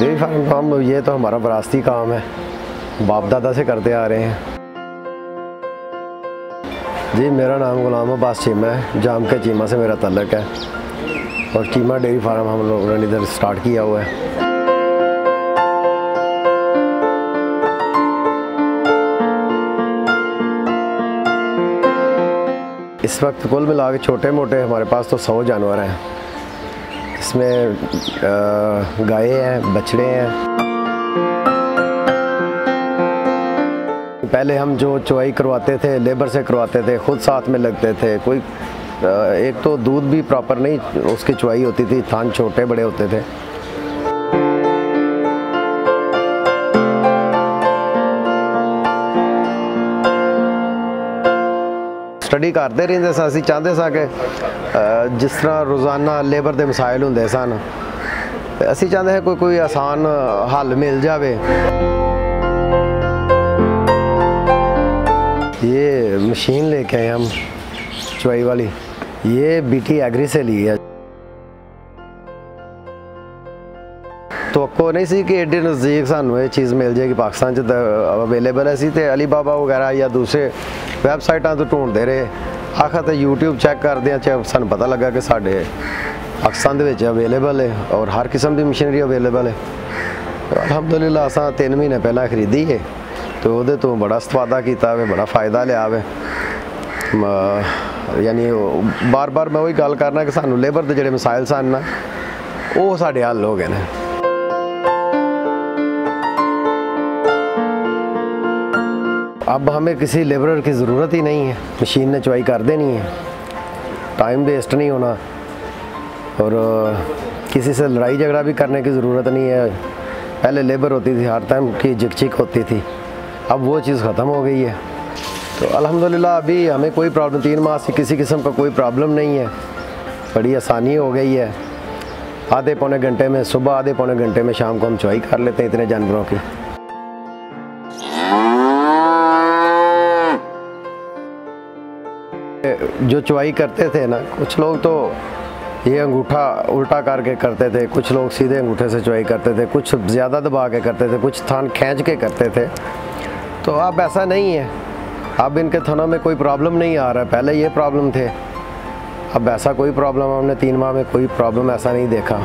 Dairy farm काम ये तो हमारा विरासती काम है, बाप दादा से करते आ रहे हैं। जी मेरा नाम गुलाम अब्बास चीमा है, जाम के चीमा से मेरा तल्लक है और चीमा डेयरी फार्म हम लोगों ने इधर स्टार्ट किया हुआ है। इस वक्त कुल मिला के छोटे मोटे हमारे पास तो 100 जानवर हैं। इसमें गाय हैं, बछड़े हैं। पहले हम जो चुवाई करवाते थे लेबर से करवाते थे, खुद साथ में लगते थे। कोई एक तो दूध भी प्रॉपर नहीं उसकी चुवाई होती थी, थान छोटे बड़े होते थे। स्टडी करते रहते सा, असीं चाहते सा कि जिस तरह रोज़ाना लेबर के मसाइल होंदे सन, असीं चाहते हैं कोई आसान हल मिल जाए। ये मशीन लेके आए हम चुवाई वाली, ये बीटी एग्री से ली है। तो को नहीं सी कि एडे नज़दीक सानू ये चीज़ मिल जाएगी, पाकिस्तान च अवेलेबल है सी, अली बाबा वगैरह या दूसरे वैबसाइटा तो ढूंढते रहे। आखिर तो यूट्यूब चैक करते हैं, सानू पता लगा कि साढ़े पाकिस्तान के अवेलेबल है और हर किस्म की मशीनरी अवेलेबल है। अलहमदुलिल्लाह असां 3 महीने पहला खरीदी है, तो वो तो बड़ा इस्तेफादा किया वे, बड़ा फ़ायदा लिया वे। यानी बार बार मैं वही गल करना कि सानू लेबर के जोड़े मसाइल सन ना, वो साढ़े हल हो गए हैं। अब हमें किसी लेबरर की ज़रूरत ही नहीं है, मशीन ने चुवाई कर देनी है, टाइम वेस्ट नहीं होना और किसी से लड़ाई झगड़ा भी करने की ज़रूरत नहीं है। पहले लेबर होती थी, हर टाइम की झिकझिक होती थी, अब वो चीज़ ख़त्म हो गई है। तो अल्हम्दुलिल्लाह अभी हमें कोई प्रॉब्लम, 3 माह से किसी किस्म का कोई प्रॉब्लम नहीं है, बड़ी आसानी हो गई है। आधे पौने घंटे में सुबह, आधे पौने घंटे में शाम को हम चुवाई कर लेते हैं इतने जानवरों की। जो चुवाई करते थे ना, कुछ लोग तो ये अंगूठा उल्टा करके करते थे, कुछ लोग सीधे अंगूठे से चुवाई करते थे, कुछ ज़्यादा दबा के करते थे, कुछ थान खींच के करते थे। तो अब ऐसा नहीं है, अब इनके थानों में कोई प्रॉब्लम नहीं आ रहा है। पहले ये प्रॉब्लम थे, अब ऐसा कोई प्रॉब्लम हमने 3 माह में कोई प्रॉब्लम ऐसा नहीं देखा।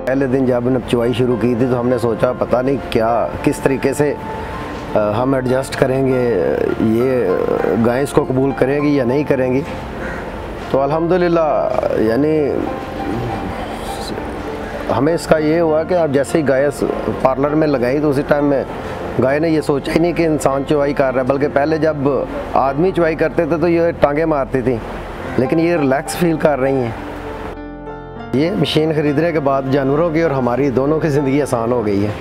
पहले दिन जब हमने चुवाई शुरू की थी तो हमने सोचा पता नहीं क्या किस तरीके से हम एडजस्ट करेंगे, ये गाय इसको कबूल करेंगी या नहीं करेंगी। तो अल्हम्दुलिल्लाह यानी हमें इसका ये हुआ कि अब जैसे ही गाय पार्लर में लगाई तो उसी टाइम में गाय ने ये सोचा ही नहीं कि इंसान चुवाई कर रहा है, बल्कि पहले जब आदमी चुवाई करते थे तो ये टांगे मारती थी, लेकिन ये रिलैक्स फील कर रही हैं। ये मशीन ख़रीदने के बाद जानवरों की और हमारी दोनों की ज़िंदगी आसान हो गई है।